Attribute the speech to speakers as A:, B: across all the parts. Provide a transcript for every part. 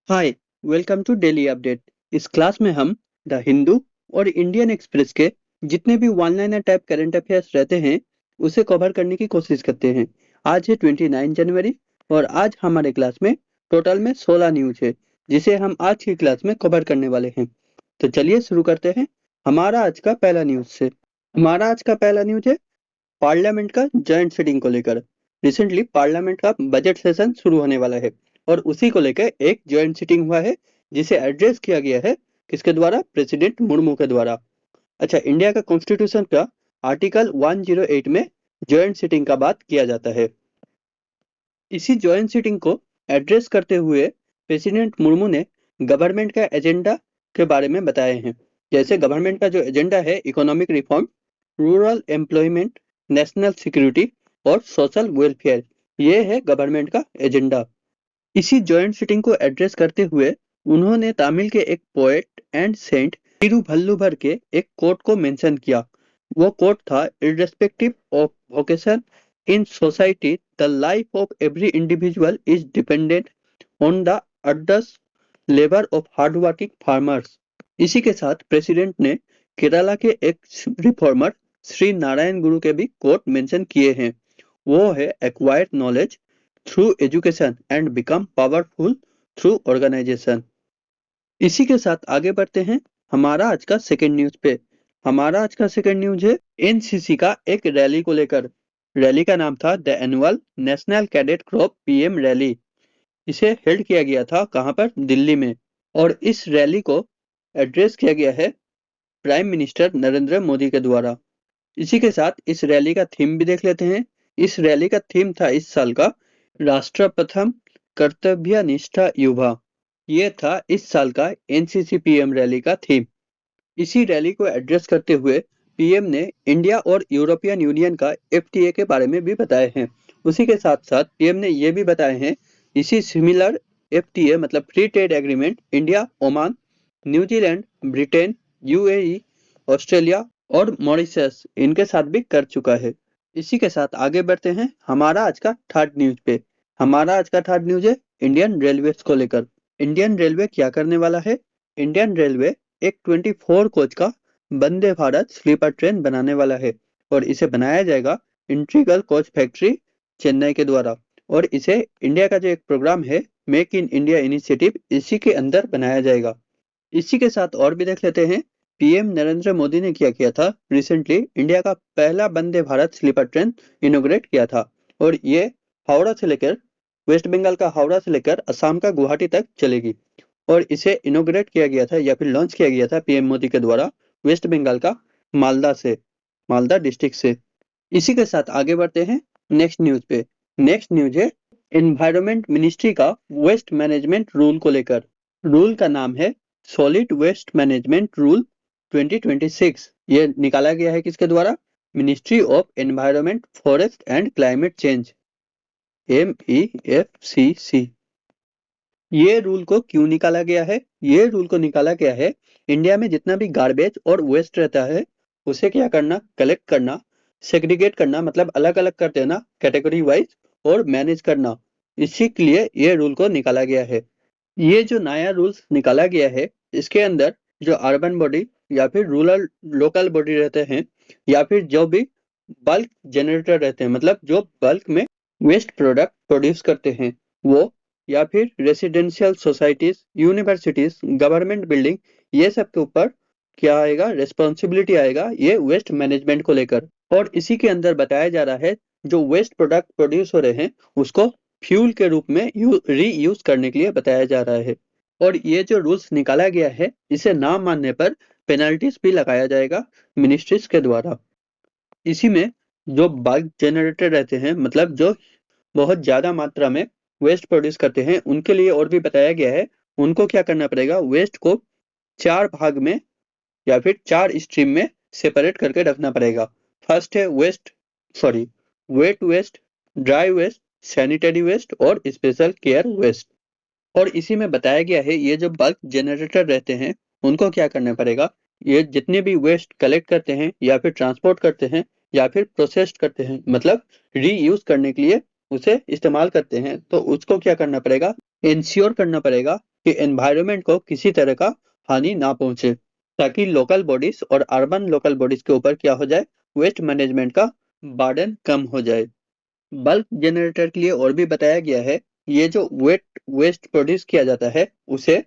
A: Hi, welcome to daily update. इस class में हम द हिंदू और इंडियन एक्सप्रेस के जितने भी one liner type current affairs रहते हैं उसे कवर करने की कोशिश करते हैं। आज है 29 जनवरी और आज हमारे क्लास में टोटल में 16 न्यूज है जिसे हम आज की क्लास में कवर करने वाले हैं। तो चलिए शुरू करते हैं हमारा आज का पहला न्यूज से। हमारा आज का पहला न्यूज है पार्लियामेंट का जॉइंट सिटिंग को लेकर। रिसेंटली पार्लियामेंट का बजट सेशन शुरू होने वाला है और उसी को लेकर एक जॉइंट सिटिंग हुआ है जिसे एड्रेस किया गया है किसके द्वारा? प्रेसिडेंट मुर्मू के द्वारा। अच्छा, इंडिया का कॉन्स्टिट्यूशन का आर्टिकल 108 में जॉइंट सिटिंग का बात किया जाता है। इसी जॉइंट सिटिंग को एड्रेस करते हुए प्रेसिडेंट मुर्मू ने गवर्नमेंट का एजेंडा के बारे में बताए हैं। जैसे गवर्नमेंट का जो एजेंडा है economic reform, rural employment, national security और सोशल वेलफेयर, ये है गवर्नमेंट का एजेंडा। इसी जॉइंट सिटिंग को एड्रेस करते हुए उन्होंने तमिल के एक पोएट एंड सेंट तिरुवल्लुवर के एक कोट को मेंशन किया। वो कोट था, irrespective of vocation in society the life of every individual is dependent on the अर्दस labour of hard working farmers. इसी के साथ प्रेसिडेंट ने केरला के एक रिफॉर्मर श्री नारायण गुरु के भी कोट मेंशन किए हैं। वो है, acquired knowledge through education and become powerful through organisation. इसी के साथ आगे बढ़ते हैं हमारा आज का सेकेंड न्यूज पे। हमारा आज का सेकेंड न्यूज है एनसीसी का एक रैली को लेकर। रैली का नाम था the annual national cadet crop PM rally. इसे हेल्ड किया गया था कहां पर? दिल्ली में। और इस रैली को एड्रेस किया गया है प्राइम मिनिस्टर नरेंद्र मोदी के द्वारा। इसी के साथ इस रैली का थीम भी देख लेते हैं। इस रैली का थीम था इस साल का राष्ट्र प्रथम कर्तव्य निष्ठा युवा। ये था इस साल का एनसीसी पीएम रैली का थीम। इसी रैली को एड्रेस करते हुए पीएम ने इंडिया और यूरोपियन यूनियन का एफटीए के बारे में भी बताए हैं। उसी के साथ साथ पीएम ने ये भी बताए हैं इसी सिमिलर एफटीए मतलब free trade agreement India, Oman, New Zealand, Britain, UAE, Australia और मॉरिशस इनके साथ भी कर चुका है। इसी के साथ आगे बढ़ते हैं हमारा आज का थर्ड न्यूज पे। हमारा आज का थर्ड न्यूज है इंडियन रेलवे को लेकर। इंडियन रेलवे क्या करने वाला है? इंडियन रेलवे एक 24 कोच का वंदे भारत स्लीपर ट्रेन बनाने वाला है और इसे बनाया जाएगा इंटीग्रल कोच फैक्ट्री चेन्नई के द्वारा। और इसे इंडिया का जो एक प्रोग्राम है मेक इन इंडिया इनिशिएटिव, इसी के अंदर बनाया जाएगा। इसी के साथ और भी देख लेते हैं पीएम नरेंद्र मोदी ने क्या किया था। रिसेंटली इंडिया का पहला वंदे भारत स्लीपर ट्रेन इनोग्रेट किया था और ये हावड़ा से लेकर वेस्ट बंगाल का हावड़ा से लेकर असम का गुवाहाटी तक चलेगी। और इसे इनोग्रेट किया गया था या फिर लॉन्च किया गया था पीएम मोदी के द्वारा वेस्ट बंगाल का मालदा से, मालदा डिस्ट्रिक्ट से। इसी के साथ आगे बढ़ते हैं नेक्स्ट न्यूज पे। नेक्स्ट न्यूज है एनवायरमेंट मिनिस्ट्री का वेस्ट मैनेजमेंट रूल को लेकर। रूल का नाम है सॉलिड वेस्ट मैनेजमेंट रूल 2026। ये निकाला गया है किसके द्वारा? Ministry of environment, forest and climate change, MEFCC। ये रूल को क्यों निकाला गया है? ये रूल को निकाला गया है इंडिया में जितना भी गार्बेज और वेस्ट रहता है उसे क्या करना? कलेक्ट करना, सेग्रीगेट करना मतलब अलग अलग कर देना कैटेगरी वाइज और मैनेज करना। इसी के लिए ये रूल को निकाला गया है। ये जो नया रूल्स निकाला गया है इसके अंदर जो अर्बन बॉडी या फिर रूरल लोकल बॉडी रहते हैं या फिर जो भी बल्क जनरेटर रहते हैं मतलब जो बल्क में वेस्ट प्रोडक्ट प्रोड्यूस करते हैं वो, या फिर residential societies, universities, government building, ये सब के ऊपर क्या आएगा? रिस्पॉन्सिबिलिटी आएगा ये वेस्ट मैनेजमेंट को लेकर। और इसी के अंदर बताया जा रहा है जो वेस्ट प्रोडक्ट प्रोड्यूस हो रहे हैं उसको फ्यूल के रूप में रीयूज करने के लिए बताया जा रहा है। और ये जो रूल्स निकाला गया है इसे ना मानने पर पेनल्टीज भी लगाया जाएगा मिनिस्ट्रीज के द्वारा। इसी में जो बल्क जनरेटर रहते हैं मतलब जो बहुत ज्यादा मात्रा में वेस्ट प्रोड्यूस करते हैं उनके लिए और भी बताया गया है उनको क्या करना पड़ेगा? वेस्ट को 4 भाग में या फिर 4 स्ट्रीम में सेपरेट करके रखना पड़ेगा। फर्स्ट है wet waste, dry waste, sanitary waste और स्पेशल केयर वेस्ट। और इसी में बताया गया है ये जो बल्क जनरेटर रहते हैं उनको क्या करना पड़ेगा? ये जितने भी वेस्ट कलेक्ट करते हैं या फिर ट्रांसपोर्ट करते हैं या फिर प्रोसेस करते हैं मतलब रीयूज करने के लिए उसे इस्तेमाल करते हैं तो उसको क्या करना पड़ेगा? इंश्योर करना पड़ेगा कि एनवायरनमेंट को किसी तरह का हानि ना पहुंचे, ताकि लोकल बॉडीज और अर्बन लोकल बॉडीज के ऊपर क्या हो जाए, वेस्ट मैनेजमेंट का बर्डन कम हो जाए। बल्क जनरेटर के लिए और भी बताया गया है, ये जो वेट वेस्ट प्रोड्यूस किया जाता है उसे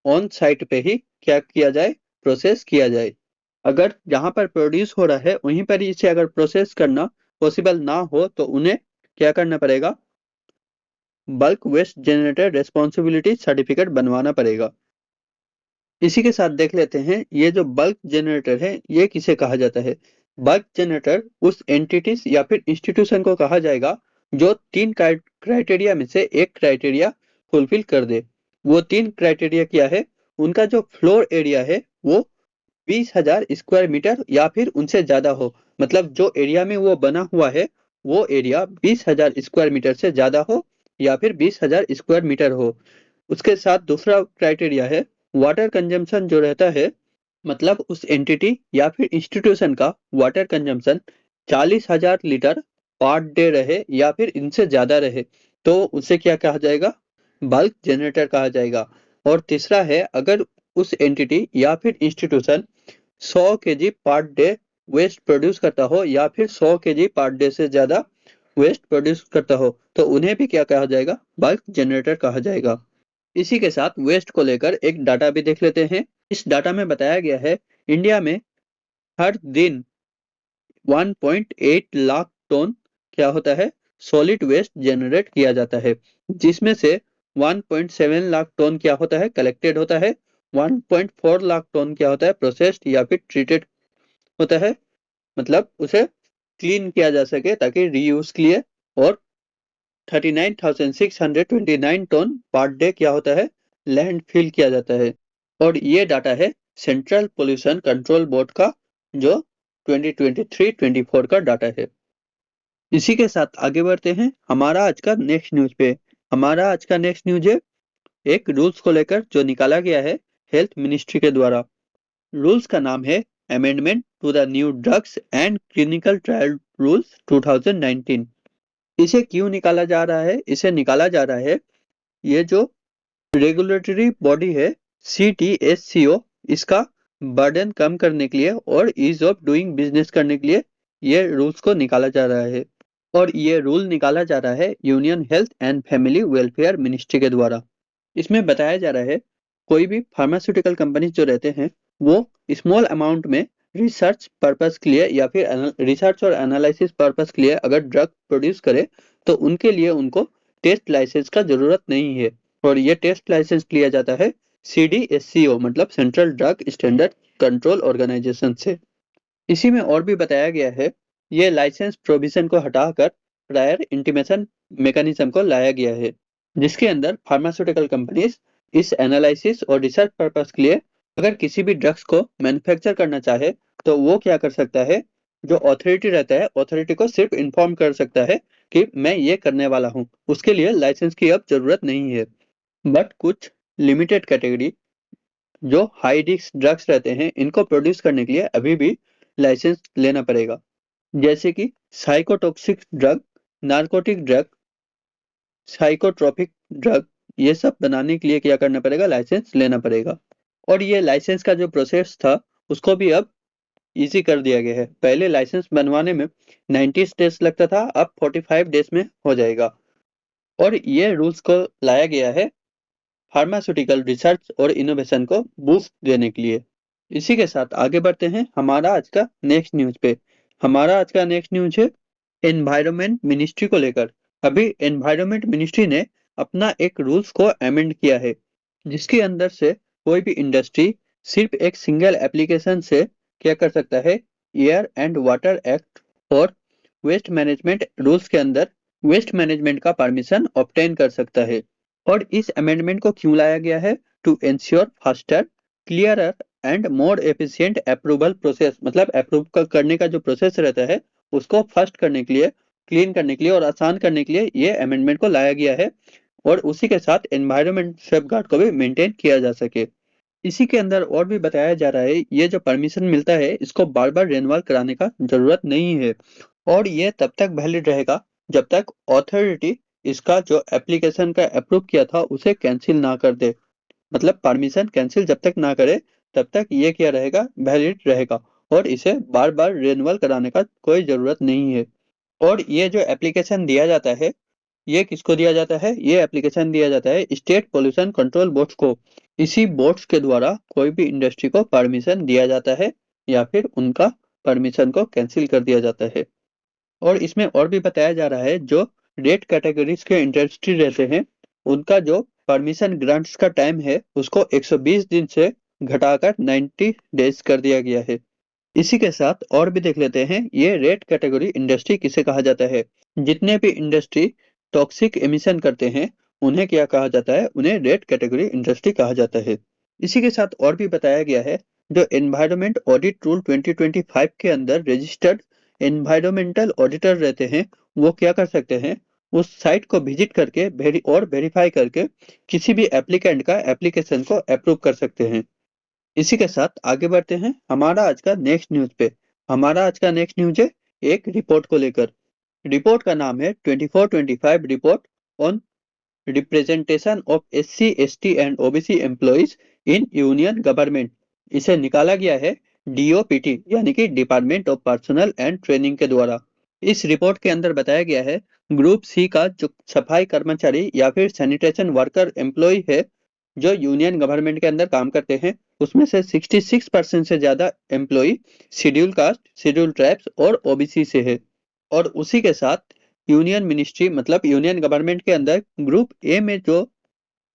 A: ऑन साइट पे ही क्या किया जाए, प्रोसेस किया जाए। अगर जहां पर प्रोड्यूस हो रहा है वहीं पर ही इसे अगर प्रोसेस करना पॉसिबल ना हो तो उन्हें क्या करना पड़ेगा, bulk waste generator responsibility certificate बनवाना पड़ेगा। इसी के साथ देख लेते हैं ये जो बल्क जनरेटर है ये किसे कहा जाता है। बल्क जनरेटर उस एंटिटीज या फिर इंस्टीट्यूशन को कहा जाएगा जो तीन क्राइटेरिया में से एक क्राइटेरिया फुलफिल कर दे। वो तीन क्राइटेरिया क्या है, उनका जो फ्लोर एरिया है वो 20,000 स्क्वायर मीटर या फिर उनसे ज्यादा हो, मतलब जो एरिया में वो बना हुआ है वो एरिया 20,000 स्क्वायर मीटर से ज्यादा हो या फिर 20,000 स्क्वायर मीटर हो। उसके साथ दूसरा क्राइटेरिया है वाटर कंजम्पशन जो रहता है, मतलब उस एंटिटी या फिर इंस्टीट्यूशन का water consumption 40,000 litre per day रहे या फिर इनसे ज्यादा रहे तो उसे क्या कहा जाएगा, बल्क जनरेटर कहा जाएगा। और तीसरा है अगर उस एंटिटी या फिर institution 100 KG per day waste produce करता हो या फिर 100 केजी पर डे से ज्यादा वेस्ट प्रोड्यूस करता हो तो उन्हें भी क्या कहा जाएगा, बल्क जनरेटर कहा जाएगा। इसी के साथ वेस्ट को लेकर एक डाटा भी देख लेते हैं। इस डाटा में बताया गया है इंडिया में हर दिन 1.8 लाख टन क्या होता है, सॉलिड वेस्ट जनरेट किया जाता है, जिसमें से 1.7 लाख टन क्या होता है, कलेक्टेड होता है, 1.4 लाख टन क्या होता है, प्रोसेस्ड या फिर ट्रीटेड होता है, मतलब उसे क्लीन किया जा सके ताकि रीयूज के लिए, और 39,629 टन पर डे क्या होता है, लैंड फिल किया जाता है। और ये डाटा है सेंट्रल पोल्यूशन कंट्रोल बोर्ड का जो 2023-24 का डाटा है। इसी के साथ आगे बढ़ते हैं हमारा आज का नेक्स्ट न्यूज पे। हमारा आज का नेक्स्ट न्यूज है एक रूल्स को लेकर जो निकाला गया है हेल्थ मिनिस्ट्री के द्वारा। रूल्स का नाम है amendment to the new drugs and clinical trial rules 2019। इसे क्यों निकाला जा रहा है, इसे निकाला जा रहा है ये जो रेगुलेटरी बॉडी है CTSCO, इसका बर्डन कम करने के लिए और ईज ऑफ डूइंग बिजनेस करने के लिए ये रूल्स को निकाला जा रहा है। और ये रूल निकाला जा रहा है union health and family welfare ministry के द्वारा। इसमें बताया जा रहा है कोई भी फार्मास्यूटिकल कंपनी जो रहते हैं वो स्मॉल अमाउंट में रिसर्च पर्पस के लिए या फिर रिसर्च और एनालिसिस पर्पस के लिए अगर ड्रग प्रोड्यूस करे तो उनके लिए उनको टेस्ट लाइसेंस का जरूरत नहीं है। और ये टेस्ट लाइसेंस लिया जाता है CDSCO मतलब central drug standard control organisation से। इसी में और भी बताया गया है ये लाइसेंस प्रोविजन को हटाकर प्रायर इंटीमेशन मैकेनिज्म को लाया गया है, जिसके अंदर फार्मास्यूटिकल कंपनीज इस एनालिसिस और रिसर्च पर्पस के लिए अगर किसी भी ड्रग्स को मैन्युफैक्चर करना चाहे तो वो क्या कर सकता है, जो अथॉरिटी रहता है अथॉरिटी को सिर्फ इन्फॉर्म कर सकता है कि मैं ये करने वाला हूँ, उसके लिए लाइसेंस की अब जरूरत नहीं है। बट कुछ लिमिटेड कैटेगरी जो हाई रिस्क ड्रग्स रहते हैं इनको प्रोड्यूस करने के लिए अभी भी लाइसेंस लेना पड़ेगा, जैसे कि psychotoxic drug, narcotic drug, psychotropic drug, ये सब बनाने के लिए क्या करना पड़ेगा, लाइसेंस लेना पड़ेगा। और ये लाइसेंस का जो प्रोसेस था उसको भी अब इजी कर दिया गया है। पहले लाइसेंस बनवाने में 90 डेज लगता था, अब 45 डेज में हो जाएगा। और ये रूल्स को लाया गया है फार्मास्यूटिकल रिसर्च और इनोवेशन को बूस्ट देने के लिए। इसी के साथ आगे बढ़ते हैं हमारा आज का नेक्स्ट न्यूज पे। हमारा आज का नेक्स्ट न्यूज है एनवायरमेंट मिनिस्ट्री को लेकर। अभी एनवायरमेंट मिनिस्ट्री ने अपना एक रूल्स को अमेंड किया है, जिसके अंदर से कोई भी इंडस्ट्री सिर्फ एक सिंगल एप्लीकेशन से क्या कर सकता है, एयर एंड वाटर एक्ट और वेस्ट मैनेजमेंट रूल्स के अंदर वेस्ट मैनेजमेंट का परमिशन ऑब्टेन कर सकता है। और इस अमेंडमेंट को क्यों लाया गया है, to ensure faster, clearer and more efficient approval process, मतलब अप्रूव करने का जो प्रोसेस रहता है उसको फास्ट करने के लिए, क्लीन करने के लिए और आसान करने के लिए ये अमेंडमेंट को लाया गया है। और उसी के साथ एनवायरमेंट सेफगार्ड को भी मेंटेन किया जा सके। इसी के अंदर और भी बताया जा रहा है ये जो परमिशन मिलता है इसको बार बार रिन्यूअल कराने का जरूरत नहीं है, और ये तब तक वैलिड रहेगा जब तक अथॉरिटी इसका जो एप्लीकेशन का अप्रूव किया था उसे कैंसिल ना कर दे। मतलब परमिशन कैंसिल जब तक ना करे तब तक ये क्या रहेगा, वैलिड रहेगा और इसे बार बार रिन्यूअल कराने का कोई जरूरत नहीं है। और ये जो एप्लीकेशन दिया जाता है, ये किसको दिया जाता है, ये एप्लीकेशन दिया जाता है स्टेट पोल्यूशन कंट्रोल बोर्ड्स को। इसी बोर्ड्स के द्वारा कोई भी इंडस्ट्री को परमिशन दिया जाता है या फिर उनका परमिशन को कैंसिल कर दिया जाता है। और इसमें और भी बताया जा रहा है जो रेट कैटेगरीज के इंडस्ट्री रहते हैं उनका जो परमिशन ग्रांट्स का टाइम है उसको 120 दिन से घटाकर 90 डेज कर दिया गया है। इसी के साथ और भी देख लेते हैं ये रेड कैटेगरी इंडस्ट्री किसे कहा जाता है। जितने भी इंडस्ट्री टॉक्सिक एमिशन करते हैं उन्हें क्या कहा जाता है, उन्हें रेड कैटेगरी इंडस्ट्री कहा जाता है। इसी के साथ और भी बताया गया है जो एनवायरमेंट ऑडिट रूल 2025 के अंदर रजिस्टर्ड एनवायरमेंटल ऑडिटर रहते हैं वो क्या कर सकते हैं, उस साइट को विजिट करके वेरीफाई करके किसी भी एप्लीकेंट का एप्लीकेशन को अप्रूव कर सकते हैं। इसी के साथ आगे बढ़ते हैं हमारा आज का नेक्स्ट न्यूज पे। हमारा आज का नेक्स्ट न्यूज है एक रिपोर्ट को लेकर। रिपोर्ट का नाम है 2425 report on representation of SC ST and OBC employees in union government. इसे निकाला गया है DOPT यानी कि department of personal and training के द्वारा। इस रिपोर्ट के अंदर बताया गया है ग्रुप सी का जो सफाई कर्मचारी या फिर सैनिटेशन वर्कर एम्प्लॉय है जो यूनियन गवर्नमेंट के अंदर काम करते हैं उसमें से 66% से ज्यादा employ schedule caste, schedule tribes और OBC से है। और उसी के साथ यूनियन मिनिस्ट्री मतलब यूनियन गवर्नमेंट के अंदर ग्रुप ए में जो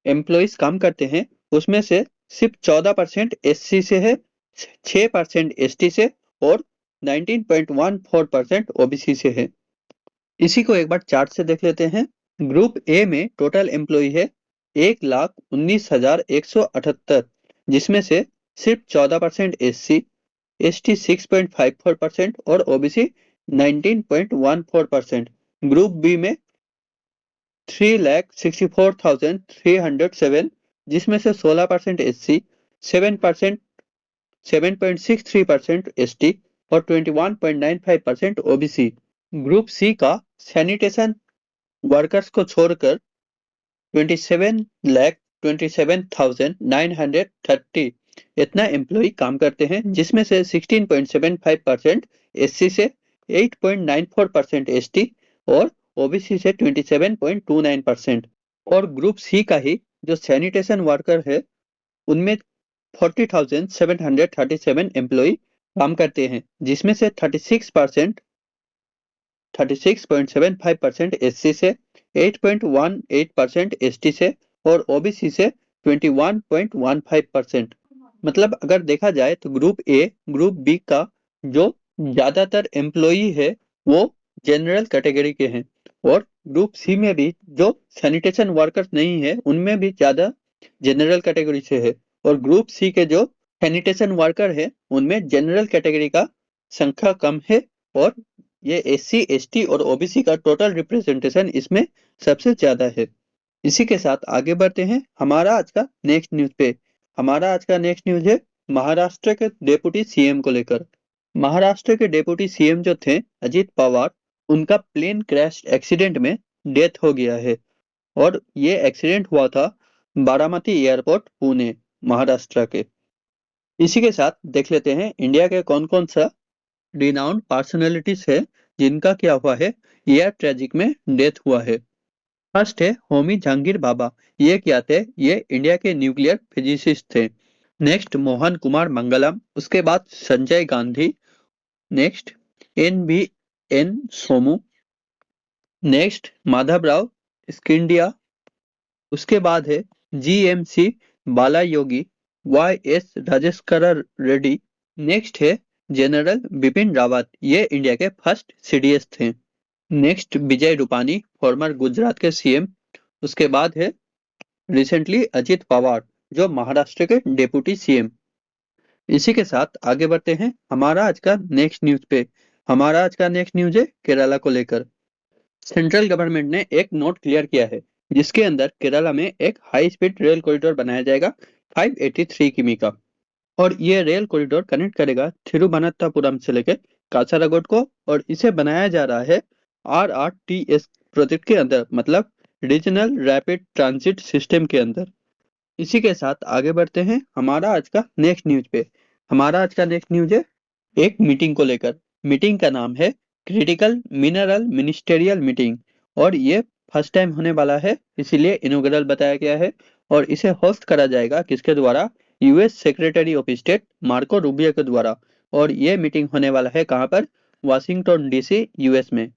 A: एम्प्लॉइज काम करते हैं उसमें से सिर्फ 14% SC से है, 6% ST से और 19.14% OBC से है। इसी को एक बार चार्ट से देख लेते हैं। ग्रुप ए में टोटल एम्प्लॉय है 1,19,178 जिसमें से सिर्फ 14% SC, ST 6.54% और OBC 19.14%। ग्रुप बी में 3,64,307 जिसमें से 16% SC, 7% 7.63% ST और 21.95% OBC। ग्रुप सी का सैनिटेशन वर्कर्स को छोड़कर 27,27,930 इतना एम्प्लॉय काम करते हैं जिसमें से 16.75% SC से 8.94% ST और OBC से 27.29%। और ग्रुप सी का ही जो सैनिटेशन वर्कर है उनमें 40,737 एम्प्लॉय काम करते हैं जिसमें से 36.75% SC से, 8.18% ST से और OBC से 21.15%। मतलब अगर देखा जाए तो ग्रुप ए ग्रुप बी का जो ज्यादातर एम्प्लॉई है वो जनरल कैटेगरी के हैं और ग्रुप सी में भी जो सैनिटेशन वर्कर्स नहीं है उनमें भी ज्यादा जनरल कैटेगरी से है। और ग्रुप सी के जो सैनिटेशन वर्कर है उनमें जनरल कैटेगरी का संख्या कम है और ये SC ST और OBC का टोटल रिप्रेजेंटेशन इसमें सबसे ज्यादा है। इसी के साथ आगे बढ़ते हैं हमारा आज का नेक्स्ट न्यूज पे। हमारा आज का नेक्स्ट न्यूज है महाराष्ट्र के डेप्यूटी CM को लेकर। महाराष्ट्र के डेप्यूटी CM जो थे अजीत पवार उनका प्लेन क्रैश एक्सीडेंट में डेथ हो गया है और ये एक्सीडेंट हुआ था बारामती एयरपोर्ट पुणे महाराष्ट्र के। इसी के साथ देख लेते हैं इंडिया के कौन कौन सा रिनाउंड पर्सनैलिटीज है जिनका क्या हुआ है एयर ट्रेजिक में डेथ हुआ है। फर्स्ट है होमी जहांगीर भाभा। ये क्या थे, ये इंडिया के न्यूक्लियर फिजिसिस्ट थे। नेक्स्ट मोहन कुमार मंगलम, उसके बाद Sanjay Gandhi. Next NVN Somu. Next Madhavrao Scindia. उसके बाद है GMC Balayogi. YS Rajasekhar Reddy. Next है जनरल बिपिन रावत, ये इंडिया के फर्स्ट CDS थे। नेक्स्ट विजय रूपानी फॉर्मर गुजरात के CM। उसके बाद है रिसेंटली अजित पवार जो महाराष्ट्र के डेप्यूटी CM। इसी के साथ आगे बढ़ते हैं हमारा आज का नेक्स्ट न्यूज पे। हमारा आज का नेक्स्ट न्यूज है केरला को लेकर। सेंट्रल गवर्नमेंट ने एक नोट क्लियर किया है जिसके अंदर केरला में एक हाई स्पीड रेल कॉरिडोर बनाया जाएगा 583 किमी का। और ये रेल कॉरिडोर कनेक्ट करेगा थिरुवनंतपुरम से लेकर कासारागोड को और इसे बनाया जा रहा है RRTS प्रोजेक्ट के अंदर मतलब रीजनल रैपिड ट्रांजिट सिस्टम के अंदर। इसी के साथ आगे बढ़ते हैं हमारा आज का नेक्स्ट न्यूज पे। हमारा आज का नेक्स्ट न्यूज है एक मीटिंग को लेकर। मीटिंग का नाम है क्रिटिकल मिनरल मिनिस्टेरियल मीटिंग, और ये फर्स्ट टाइम होने वाला है, इसीलिए इनॉग्रल बताया गया है। और इसे होस्ट करा जाएगा किसके द्वारा? US secretary of state Marco Rubio के द्वारा। और ये मीटिंग होने वाला है कहाँ पर? वाशिंगटन डीसी यूएस में।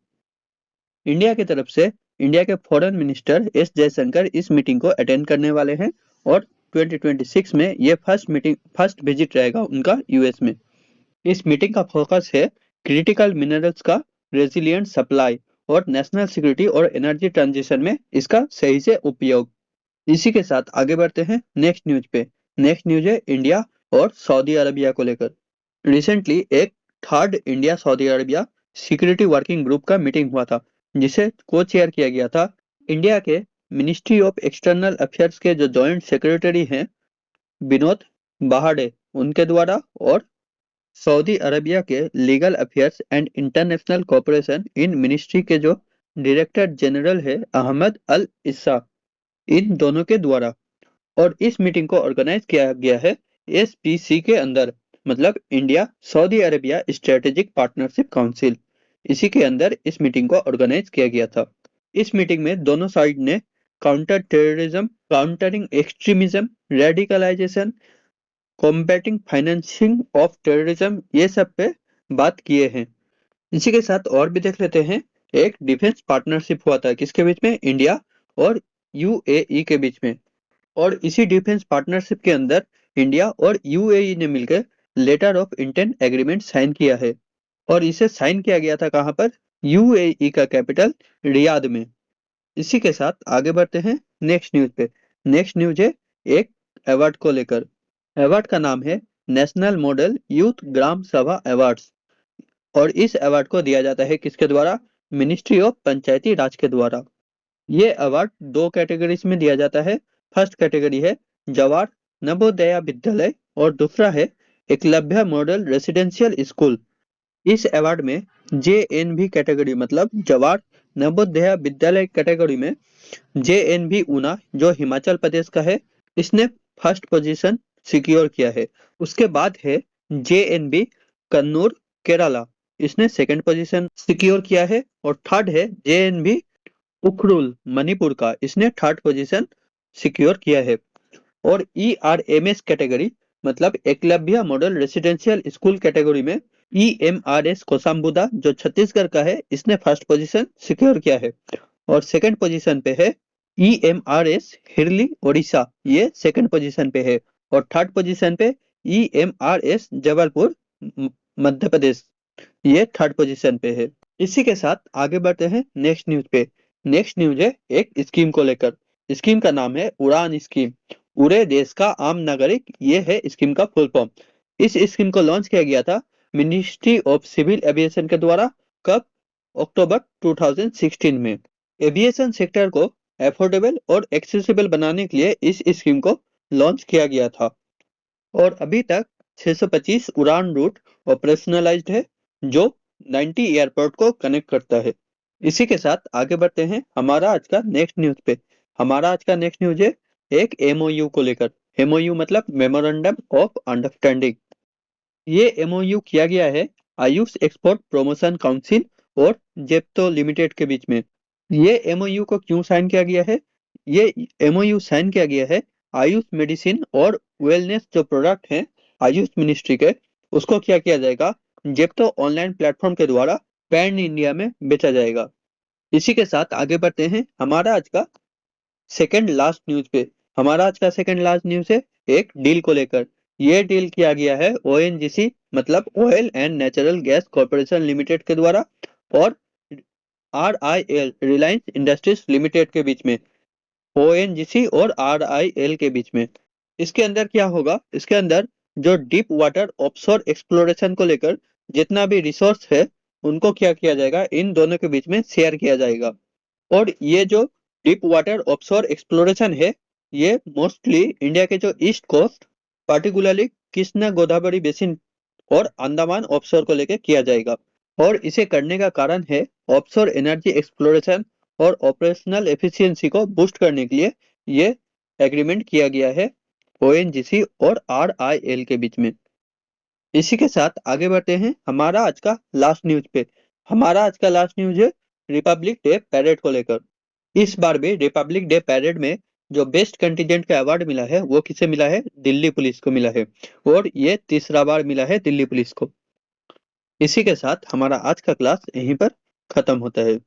A: इंडिया की तरफ से इंडिया के फॉरेन मिनिस्टर एस जयशंकर इस मीटिंग को अटेंड करने वाले हैं। और 2026 में ये फर्स्ट विजिट रहेगा उनका यूएस में। इस मीटिंग का फोकस है क्रिटिकल मिनरल्स का रेजिलिएंट सप्लाई और नेशनल सिक्योरिटी और एनर्जी ट्रांजिशन में इसका सही से उपयोग। इसी के साथ आगे बढ़ते हैं नेक्स्ट न्यूज पे। नेक्स्ट न्यूज है इंडिया और सऊदी अरबिया को लेकर। रिसेंटली एक third India Saudi Arabia security working group का मीटिंग हुआ था, जिसे को चेयर किया गया था इंडिया के मिनिस्ट्री ऑफ एक्सटर्नल अफेयर्स के जो जॉइंट सेक्रेटरी हैं विनोद बाहाडे उनके द्वारा, और सऊदी अरबिया के legal affairs and international cooperation in ministry के जो डायरेक्टर जनरल है अहमद अल इस्सा, इन दोनों के द्वारा। और इस मीटिंग को ऑर्गेनाइज किया गया है एसपीसी के अंदर, मतलब India Saudi Arabia strategic partnership council. इसी के अंदर इस मीटिंग को ऑर्गेनाइज किया गया था। इस मीटिंग में दोनों साइड ने counter terrorism, countering extremism, radicalisation, combating financing of terrorism, ये सब पे बात किए हैं। इसी के साथ और भी देख लेते हैं। एक डिफेंस पार्टनरशिप हुआ था किसके बीच में? इंडिया और यूएई के बीच में। और इसी डिफेंस पार्टनरशिप के अंदर इंडिया और यूएई ने मिलकर letter of intent agreement sign किया है। और इसे साइन किया गया था कहाँ पर? यूएई का कैपिटल रियाद में। इसी के साथ आगे बढ़ते हैं नेक्स्ट न्यूज पे। नेक्स्ट न्यूज है एक अवार्ड को लेकर। अवार्ड का नाम है नेशनल मॉडल यूथ ग्राम सभा अवार्ड्स। और इस अवार्ड को दिया जाता है किसके द्वारा? मिनिस्ट्री ऑफ पंचायती राज के द्वारा। ये अवार्ड दो कैटेगरीज में दिया जाता है। फर्स्ट कैटेगरी है जवाहर नवोदया विद्यालय, और दूसरा है एकलव्य मॉडल रेसिडेंशियल स्कूल। इस अवार्ड में जेएनवी कैटेगरी, मतलब जवाहर नवोदया विद्यालय कैटेगरी में जेएनवी ऊना जो हिमाचल प्रदेश का है, इसने फर्स्ट पोजीशन सिक्योर किया है। उसके बाद है जेएनवी कन्नूर केरला, इसने सेकंड पोजीशन सिक्योर किया है। और थर्ड है जेएनवी उखरुल मणिपुर का, इसने थर्ड पोजीशन सिक्योर किया है। और ईआरएमएस कैटेगरी, मतलब Eklavya model residential school category में ईएमआरएस कोसाम्बुदा जो छत्तीसगढ़ का है, इसने फर्स्ट पोजीशन सिक्योर किया है। और सेकंड पोजीशन पे है ईएमआरएस हिरली ओडिशा, ये सेकंड पोजीशन पे है। और थर्ड पोजीशन पे ईएमआरएस जबलपुर मध्य प्रदेश, ये थर्ड पोजीशन पे है। इसी के साथ आगे बढ़ते हैं नेक्स्ट न्यूज पे। नेक्स्ट न्यूज है एक स्कीम को लेकर। स्कीम का नाम है उड़ान स्कीम, पूरे देश का आम नागरिक, ये है स्कीम का फुल फॉर्म। इस स्कीम को लॉन्च किया गया था मिनिस्ट्री ऑफ सिविल एविएशन के द्वारा। कब? अक्टूबर 2016 में। एविएशन सेक्टर को अफोर्डेबल और एक्सेसिबल बनाने के लिए इस स्कीम को लॉन्च किया गया था। और अभी तक 625 उड़ान रूट ऑपरेशनलाइज्ड है, जो 90 एयरपोर्ट को कनेक्ट करता है। इसी के साथ आगे बढ़ते हैं हमारा आज का नेक्स्ट न्यूज पे। हमारा आज का नेक्स्ट न्यूज है एक एमओयू को लेकर। एमओयू मतलब मेमोरेंडम ऑफ अंडरस्टैंडिंग। ये एमओयू किया गया है आयुष एक्सपोर्ट प्रमोशन काउंसिल और जेप्टो लिमिटेड के बीच में। ये एमओयू को क्यों साइन किया गया है? ये एमओयू साइन किया गया है आयुष मेडिसिन और वेलनेस जो प्रोडक्ट हैं आयुष मिनिस्ट्री के, उसको क्या किया जाएगा? जेप्टो ऑनलाइन प्लेटफॉर्म के द्वारा पैन इंडिया में बेचा जाएगा। इसी के साथ आगे बढ़ते हैं हमारा आज का सेकंड लास्ट न्यूज पे। हमारा आज का सेकंड लास्ट न्यूज है एक डील को लेकर। ये डील किया गया है ओएनजीसी, मतलब oil and natural gas corporation limited के द्वारा, और आरआईएल रिलायंस इंडस्ट्रीज लिमिटेड के बीच में। ओएनजीसी और आरआईएल के बीच में। इसके अंदर क्या होगा? इसके अंदर जो डीप वाटर ऑफशोर एक्सप्लोरेशन को लेकर जितना भी रिसोर्स है, उनको क्या किया जाएगा? इन दोनों के बीच में शेयर किया जाएगा। और ये जो डीप वाटर ऑफशोर एक्सप्लोरेशन है, ये मोस्टली इंडिया के जो east coast, particularly Krishna Godavari basin और अंडमान ऑफशोर को लेकर किया जाएगा। और इसे करने का कारण है ऑफशोर एनर्जी एक्सप्लोरेशन और ऑपरेशनल एफिशिएंसी को बूस्ट करने के लिए ये एग्रीमेंट किया गया है ONGC और RIL के बीच में। इसी के साथ आगे बढ़ते हैं हमारा आज का लास्ट न्यूज पे। हमारा आज का लास्ट न्यूज है रिपब्लिक डे पैरेड को लेकर। इस बार भी रिपब्लिक डे पैरेड में जो बेस्ट कंटिजेंट का अवार्ड मिला है वो किसे मिला है? दिल्ली पुलिस को मिला है, और ये तीसरा बार मिला है दिल्ली पुलिस को। इसी के साथ हमारा आज का क्लास यहीं पर खत्म होता है।